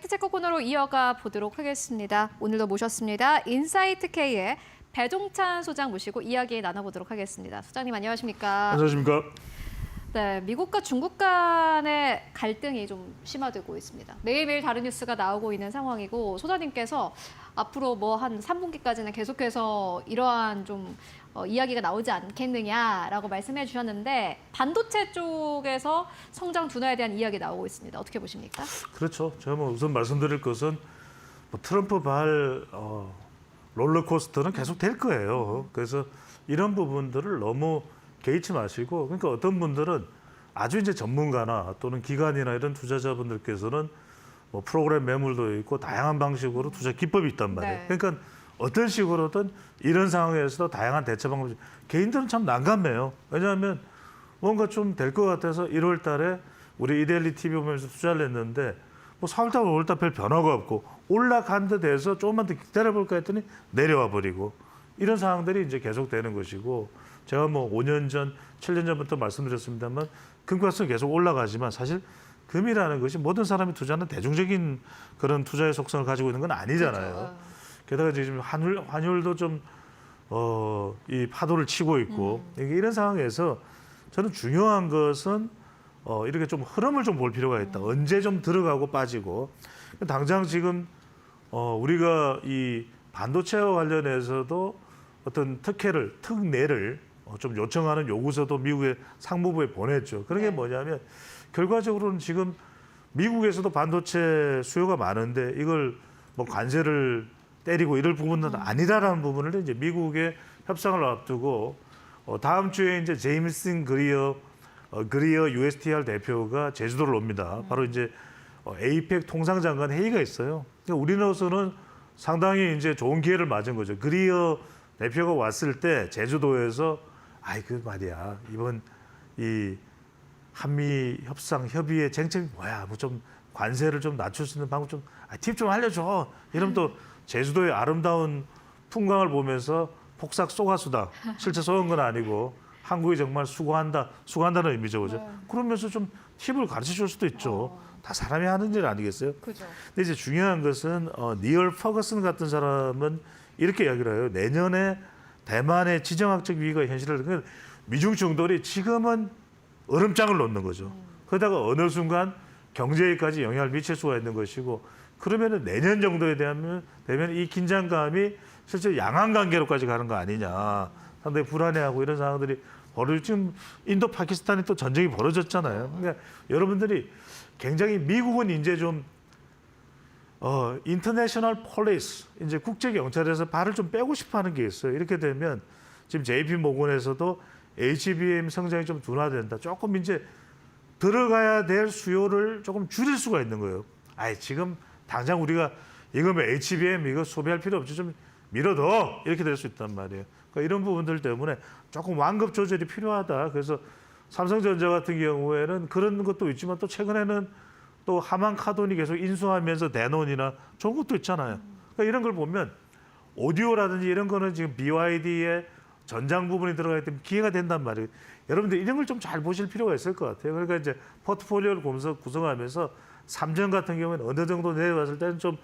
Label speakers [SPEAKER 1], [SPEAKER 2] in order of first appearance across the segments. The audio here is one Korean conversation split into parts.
[SPEAKER 1] 팩트체크 코너로 이어가 보도록 하겠습니다. 오늘도 모셨습니다. 인사이트K의 배종찬 소장 모시고 이야기 나눠보도록 하겠습니다. 소장님 안녕하십니까?
[SPEAKER 2] 안녕하십니까?
[SPEAKER 1] 네, 미국과 중국 간의 갈등이 좀 심화되고 있습니다. 매일매일 다른 뉴스가 나오고 있는 상황이고 소장님께서 앞으로 뭐 한 3분기까지는 계속해서 이러한 좀 이야기가 나오지 않겠느냐라고 말씀해 주셨는데 반도체 쪽에서 성장 둔화에 대한 이야기 나오고 있습니다. 어떻게 보십니까?
[SPEAKER 2] 그렇죠. 제가 뭐 우선 말씀드릴 것은 뭐 트럼프 발 롤러코스터는 계속 될 거예요. 그래서 이런 부분들을 너무 개의치 마시고, 그러니까 어떤 분들은 아주 이제 전문가나 또는 기관이나 이런 투자자분들께서는 뭐 프로그램 매물도 있고 다양한 방식으로 투자 기법이 있단 말이에요.
[SPEAKER 1] 네.
[SPEAKER 2] 그러니까 어떤 식으로든 이런 상황에서도 다양한 대처 방법이, 개인들은 참 난감해요. 왜냐하면 뭔가 좀 될 것 같아서 1월 달에 우리 이데일리 TV 보면서 투자를 했는데 뭐 4월 달, 5월 달 별 변화가 없고 올라간 듯 해서 조금만 더 기다려볼까 했더니 내려와 버리고, 이런 상황들이 이제 계속되는 것이고, 제가 뭐 5년 전, 7년 전부터 말씀드렸습니다만 금값은 계속 올라가지만 사실 금이라는 것이 모든 사람이 투자하는 대중적인 그런 투자의 속성을 가지고 있는 건 아니잖아요.
[SPEAKER 1] 그렇죠.
[SPEAKER 2] 게다가 지금 환율도 좀 이 파도를 치고 있고, 이런 상황에서 저는 중요한 것은 이렇게 좀 흐름을 좀 볼 필요가 있다. 언제 좀 들어가고 빠지고. 당장 지금 우리가 이 반도체와 관련해서도 어떤 특례를 좀 요청하는 요구서도 미국의 상무부에 보냈죠. 그런 게
[SPEAKER 1] 네.
[SPEAKER 2] 뭐냐면 결과적으로는 지금 미국에서도 반도체 수요가 많은데 이걸 뭐 관세를 때리고 이럴 부분은 아니라라는 부분을 이제 미국의 협상을 앞두고 다음 주에 이제 제임슨 그리어 USTR 대표가 제주도를 옵니다. 바로 이제 에이펙 통상장관 회의가 있어요. 그러니까 우리로서는 상당히 이제 좋은 기회를 맞은 거죠. 그리어 대표가 왔을 때 제주도에서 그 말이야, 이번 이 한미 협상 협의의 쟁점이 뭐야? 뭐 좀 관세를 좀 낮출 수 있는 방법 좀 팁 좀 알려줘. 이러면 또 제주도의 아름다운 풍광을 보면서 폭삭 쏘가수다. 실제 쏘은 건 아니고 한국이 정말 수고한다는 의미죠, 그죠?
[SPEAKER 1] 네.
[SPEAKER 2] 그러면서 좀 팁을 가르쳐 줄 수도 있죠. 다 사람이 하는 일 아니겠어요?
[SPEAKER 1] 그죠.
[SPEAKER 2] 근데 이제 중요한 것은 니얼 퍼거슨 같은 사람은 이렇게 이야기를 해요. 내년에 대만의 지정학적 위기가 현실을, 그러니까 미중 충돌이 지금은 얼음장을 놓는 거죠. 그러다가 어느 순간 경제에까지 영향을 미칠 수가 있는 것이고, 그러면은 내년 정도에 되면 이 긴장감이 실제 양안 관계로까지 가는 거 아니냐. 상당히 불안해하고 이런 상황들이 지금 인도 파키스탄이 또 전쟁이 벌어졌잖아요. 그러니까 여러분들이 굉장히 미국은 이제 좀 인터내셔널 폴리스, 이제 국제 경찰에서 발을 좀 빼고 싶어 하는 게 있어요. 이렇게 되면 지금 JP 모건에서도 HBM 성장이 좀 둔화된다. 조금 이제 들어가야 될 수요를 조금 줄일 수가 있는 거예요. 지금 당장 우리가 이거 뭐 HBM 이거 소비할 필요 없지, 좀 미뤄둬, 이렇게 될 수 있단 말이에요. 그러니까 이런 부분들 때문에 조금 완급 조절이 필요하다. 그래서 삼성전자 같은 경우에는 그런 것도 있지만 또 최근에는 또 하만 카돈이 계속 인수하면서 대논이나 좋은 것도 있잖아요. 그러니까 이런 걸 보면 오디오라든지 이런 거는 지금 BYD의 전장 부분이 들어가 있기 때문에 기회가 된단 말이에요. 여러분들 이런 걸 좀 잘 보실 필요가 있을 것 같아요. 그러니까 이제 포트폴리오를 구성하면서 삼전 같은 경우에는 어느 정도 내려왔을 때는 좀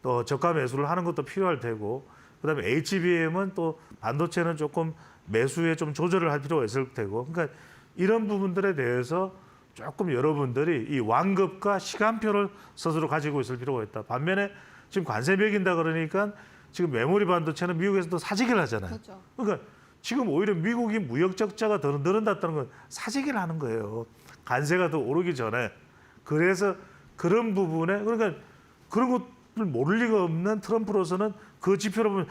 [SPEAKER 2] 또 저가 매수를 하는 것도 필요할 테고, 그다음에 HBM은 또 반도체는 조금 매수에 좀 조절을 할 필요가 있을 테고, 그러니까 이런 부분들에 대해서 조금 여러분들이 이 완급과 시간표를 스스로 가지고 있을 필요가 있다. 반면에 지금 관세 매긴다 그러니까 지금 메모리 반도체는 미국에서도 사재기를 하잖아요.
[SPEAKER 1] 그렇죠.
[SPEAKER 2] 그러니까 지금 오히려 미국이 무역 적자가 더 늘어났다는 건 사재기를 하는 거예요. 관세가 더 오르기 전에. 그래서 그런 부분에, 그러니까 그런 것을 모를 리가 없는 트럼프로서는 그 지표를 보면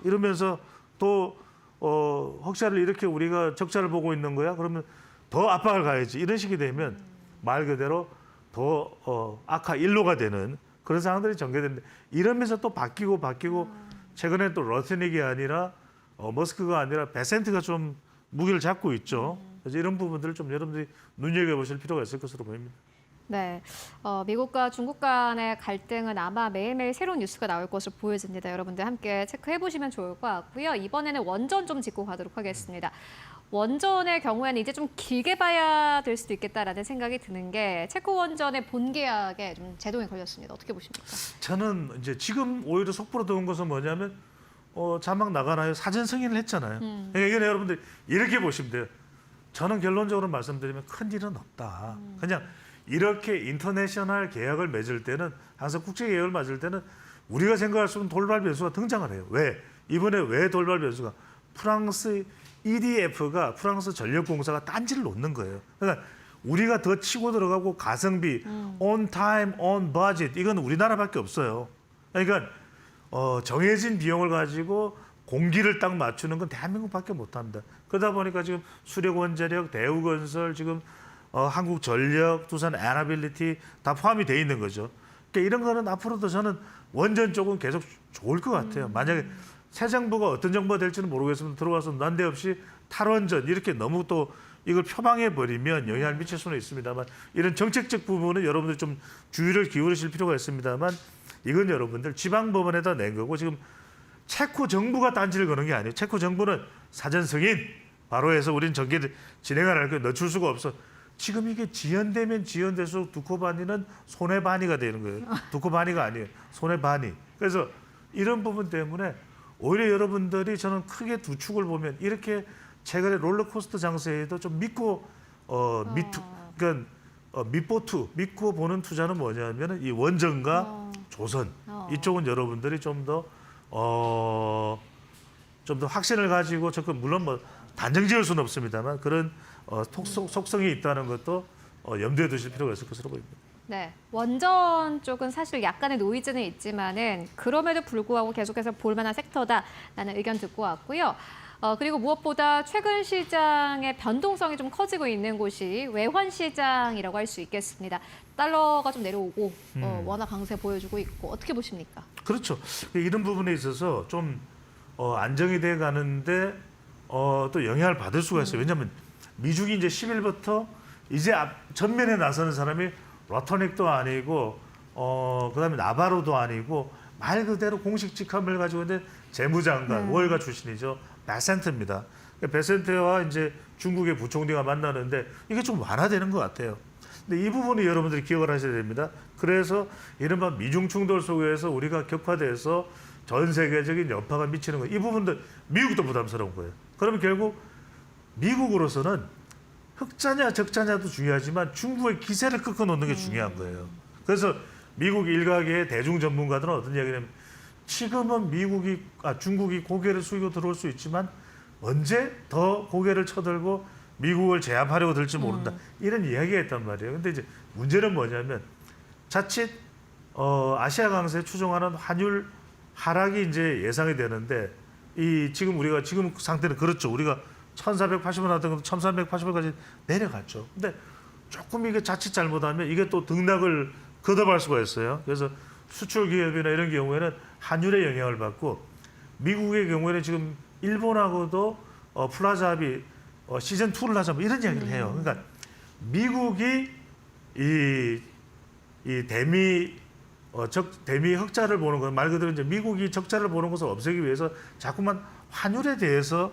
[SPEAKER 2] 이러면서 또 혹시라도 이렇게 우리가 적자를 보고 있는 거야? 그러면 더 압박을 가야지. 이런 식이 되면 말 그대로 더 악화 일로가 되는 그런 상황들이 전개되는데, 이러면서 또 바뀌고 최근에 또 러스닉이 아니라 머스크가 아니라 베센트가 좀 무게를 잡고 있죠. 그래서 이런 부분들을 좀 여러분들이 눈여겨보실 필요가 있을 것으로 보입니다.
[SPEAKER 1] 네, 미국과 중국 간의 갈등은 아마 매일매일 새로운 뉴스가 나올 것으로 보여집니다. 여러분들 함께 체크해 보시면 좋을 것 같고요. 이번에는 원전 좀 짚고 가도록 하겠습니다. 원전의 경우에는 이제 좀 길게 봐야 될 수도 있겠다라는 생각이 드는 게 체코 원전의 본계약에 좀 제동이 걸렸습니다. 어떻게 보십니까?
[SPEAKER 2] 저는 이제 지금 오히려 속보로 들어온 것은 뭐냐면 자막 나가나요? 사전 승인을 했잖아요. 그러니까 이건 여러분들 이렇게 보시면 돼요. 저는 결론적으로 말씀드리면 큰 일은 없다. 그냥 이렇게 인터내셔널 계약을 맺을 때는 항상 국제 계약을 맺을 때는 우리가 생각할 수 있는 돌발 변수가 등장을 해요. 왜? 이번에 왜 돌발 변수가 프랑스 EDF가 프랑스 전력공사가 딴지를 놓는 거예요. 그러니까 우리가 더 치고 들어가고 가성비, on time, on budget 이건 우리나라밖에 없어요. 그러니까 정해진 비용을 가지고 공기를 딱 맞추는 건 대한민국밖에 못합니다. 그러다 보니까 지금 수력원자력, 대우건설, 지금 한국전력, 두산 에너빌리티 다 포함이 돼 있는 거죠. 그러니까 이런 거는 앞으로도 저는 원전 쪽은 계속 좋을 것 같아요. 만약에 새 정부가 어떤 정부가 될지는 모르겠지만 들어와서 난데없이 탈원전 이렇게 너무 또 이걸 표방해 버리면 영향을 미칠 수는 있습니다만 이런 정책적 부분은 여러분들 좀 주의를 기울이실 필요가 있습니다만 이건 여러분들 지방법원에다 낸 거고 지금 체코 정부가 딴지를 거는 게 아니에요. 체코 정부는 사전 승인 바로 해서 우리는 전개를 진행하라는 거 늦출 수가 없어. 지금 이게 지연되면 지연될수록 두코바니는 손해바니가 되는 거예요. 두코바니가 아니에요. 손해바니. 그래서 이런 부분 때문에 오히려 여러분들이 저는 크게 두 축을 보면 이렇게 최근에 롤러코스터 장세에도 좀 믿고 그러니까 믿고 보는 투자는 뭐냐면은 이 원전과 조선 이쪽은 여러분들이 좀 더 확신을 가지고 접근 물론 뭐 단정지을 수는 없습니다만 그런 속성이 있다는 것도 염두에 두실 필요가 있을 것으로 보입니다.
[SPEAKER 1] 네, 원전 쪽은 사실 약간의 노이즈는 있지만은 그럼에도 불구하고 계속해서 볼만한 섹터다라는 의견 듣고 왔고요. 그리고 무엇보다 최근 시장의 변동성이 좀 커지고 있는 곳이 외환 시장이라고 할 수 있겠습니다. 달러가 좀 내려오고 원화 강세 보여주고 있고 어떻게 보십니까?
[SPEAKER 2] 그렇죠. 이런 부분에 있어서 좀 안정이 돼 가는데 또 영향을 받을 수가 있어요. 왜냐하면 미국이 이제 10일부터 이제 전면에 나서는 사람이 러터닉도 아니고 그다음에 나바로도 아니고 말 그대로 공식 직함을 가지고 있는 재무장관 월가 출신이죠. 베센트입니다. 베센트와 이제 중국의 부총리가 만나는데 이게 좀 완화되는 것 같아요. 근데 이 부분이 여러분들이 기억을 하셔야 됩니다. 그래서 이른바 미중 충돌 속에서 우리가 격화돼서 전 세계적인 여파가 미치는 거. 이 부분도 미국도 부담스러운 거예요. 그러면 결국 미국으로서는 흑자냐 적자냐도 중요하지만 중국의 기세를 꺾어 놓는 게 중요한 거예요. 그래서 미국 일각의 대중 전문가들은 어떤 이야기냐면 지금은 중국이 고개를 숙이고 들어올 수 있지만 언제 더 고개를 쳐들고 미국을 제압하려고 들지 모른다. 이런 이야기가 있단 말이에요. 근데 이제 문제는 뭐냐면 자칫 아시아 강세에 추종하는 환율 하락이 이제 예상이 되는데 지금 상태는 그렇죠. 우리가 1,480원 하던 거 1,380원까지 내려갔죠. 근데 조금 이게 자칫 잘못하면 이게 또 등락을 거듭할 수가 있어요. 그래서 수출 기업이나 이런 경우에는 환율의 영향을 받고 미국의 경우에는 지금 일본하고도 플라자 합의 시즌 2를 하자 뭐 이런 이야기를 해요. 그러니까 미국이 이 대미 흑자를 보는 것 말 그대로 이제 미국이 적자를 보는 것을 없애기 위해서 자꾸만 환율에 대해서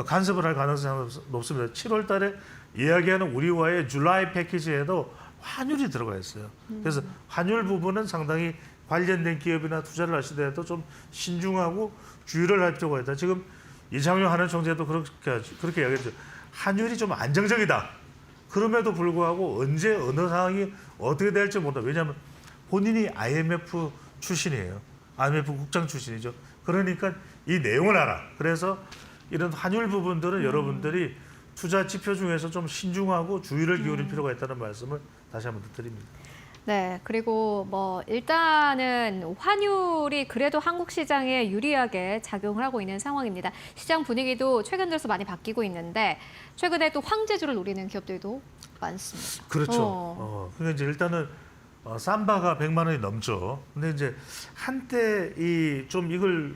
[SPEAKER 2] 간섭을 할 가능성이 높습니다. 7월 달에 이야기하는 우리와의 줄라이 패키지에도 환율이 들어가 있어요. 그래서 환율 부분은 상당히 관련된 기업이나 투자를 하시더라도 좀 신중하고 주의를 할 필요가 있다. 지금 이창용 한은 총재도 그렇게 이야기했죠. 환율이 좀 안정적이다. 그럼에도 불구하고 언제 어느 상황이 어떻게 될지 모른다. 왜냐하면 본인이 IMF 출신이에요. IMF 국장 출신이죠. 그러니까 이 내용을 알아. 그래서 이런 환율 부분들은 여러분들이 투자 지표 중에서 좀 신중하고 주의를 기울일 필요가 있다는 말씀을 다시 한번 드립니다.
[SPEAKER 1] 네, 그리고 뭐 일단은 환율이 그래도 한국 시장에 유리하게 작용을 하고 있는 상황입니다. 시장 분위기도 최근 들어서 많이 바뀌고 있는데 최근에 또 황제주를 노리는 기업들도 많습니다.
[SPEAKER 2] 그렇죠. 그러니까 이제 일단은 삼바가 100만 원이 넘죠. 근데 이제 한때 이걸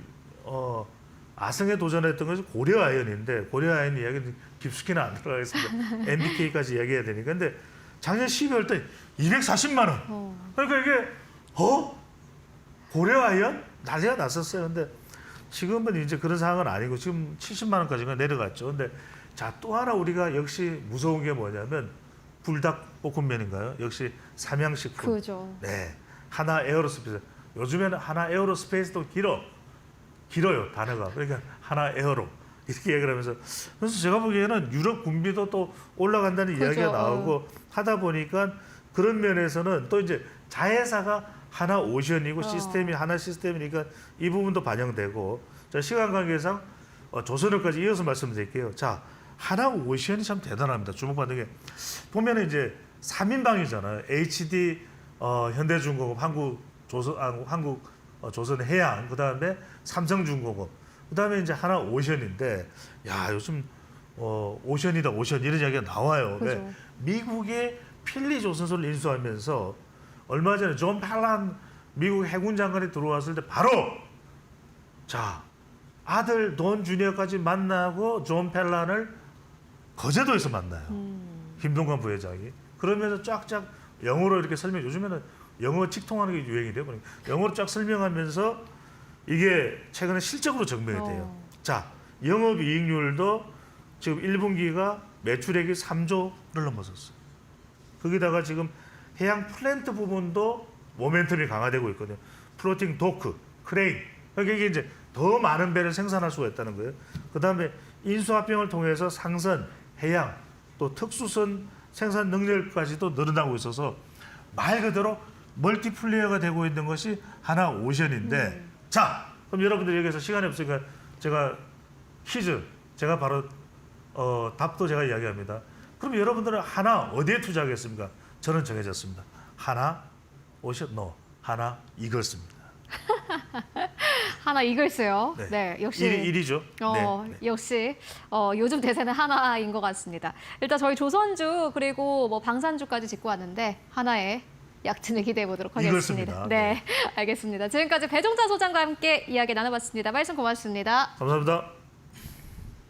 [SPEAKER 2] 아승에 도전했던 것이 고려아연인데 고려아연 이야기는 깊숙이는 안 들어가겠습니다. NBK까지 이야기해야 되니까. 근데 작년 12월 때 240만 원. 그러니까 이게 고려아연 난리가 났었어요. 근데 지금은 이제 그런 상황은 아니고 지금 70만 원까지가 내려갔죠. 근데 자, 또 하나 우리가 역시 무서운 게 뭐냐면 불닭볶음면인가요? 역시 삼양식품.
[SPEAKER 1] 그죠.
[SPEAKER 2] 네, 하나 에어로스페이스. 요즘에는 하나 에어로스페이스도 길어요 단어가. 그러니까 하나 에어로 이렇게 얘기를 하면서 그래서 제가 보기에는 유럽 군비도 또 올라간다는
[SPEAKER 1] 그죠.
[SPEAKER 2] 이야기가 나오고 하다 보니까 그런 면에서는 또 이제 자회사가 하나 오션이고 시스템이 하나 시스템이니까 이 부분도 반영되고 자, 시간 관계상 조선업까지 이어서 말씀드릴게요. 자, 하나 오션이 참 대단합니다. 주목받는 게 보면은 이제 3인방이잖아요. HD 현대중공업, 한국조선해양, 그다음에 삼성중공업, 그다음에 이제 하나 오션인데 야, 요즘 오션이다 오션 이런 이야기가 나와요.
[SPEAKER 1] 그죠.
[SPEAKER 2] 왜? 미국의 필리 조선소를 인수하면서 얼마 전에 존 팔란 미국 해군 장관이 들어왔을 때 바로 자, 아들 돈 주니어까지 만나고 존 팔란을 거제도에서 만나요. 김동관 부회장이. 그러면서 쫙쫙 영어로 이렇게 설명. 요즘에는 영어 직통하는 게 유행이 돼요. 영어로 쫙 설명하면서 이게 최근에 실적으로 증명이 돼요. 자, 영업이익률도 지금 1분기가 매출액이 3조를 넘어섰어요. 거기다가 지금 해양 플랜트 부분도 모멘텀이 강화되고 있거든요. 플로팅 도크, 크레인. 그러니까 이게 이제 더 많은 배를 생산할 수가 있다는 거예요. 그다음에 인수합병을 통해서 상선, 해양, 또 특수선 생산 능력까지도 늘어나고 있어서 말 그대로 멀티플레이어가 되고 있는 것이 하나 오션인데 자, 그럼 여러분들 여기서 시간이 없으니까 제가 퀴즈, 제가 바로 답도 제가 이야기합니다. 그럼 여러분들은 하나 어디에 투자하겠습니까? 저는 정해졌습니다. 하나 오션, 하나 이글스입니다.
[SPEAKER 1] 하나 이글스요.
[SPEAKER 2] 네.
[SPEAKER 1] 네, 역시
[SPEAKER 2] 1위죠. 네.
[SPEAKER 1] 역시 요즘 대세는 하나인 것 같습니다. 일단 저희 조선주 그리고 뭐 방산주까지 짚고 왔는데 하나의 약진을 기대해 보도록 하겠습니다.
[SPEAKER 2] 이글스입니다.
[SPEAKER 1] 네, 알겠습니다. 지금까지 배종자 소장과 함께 이야기 나눠봤습니다. 말씀 고맙습니다.
[SPEAKER 2] 감사합니다.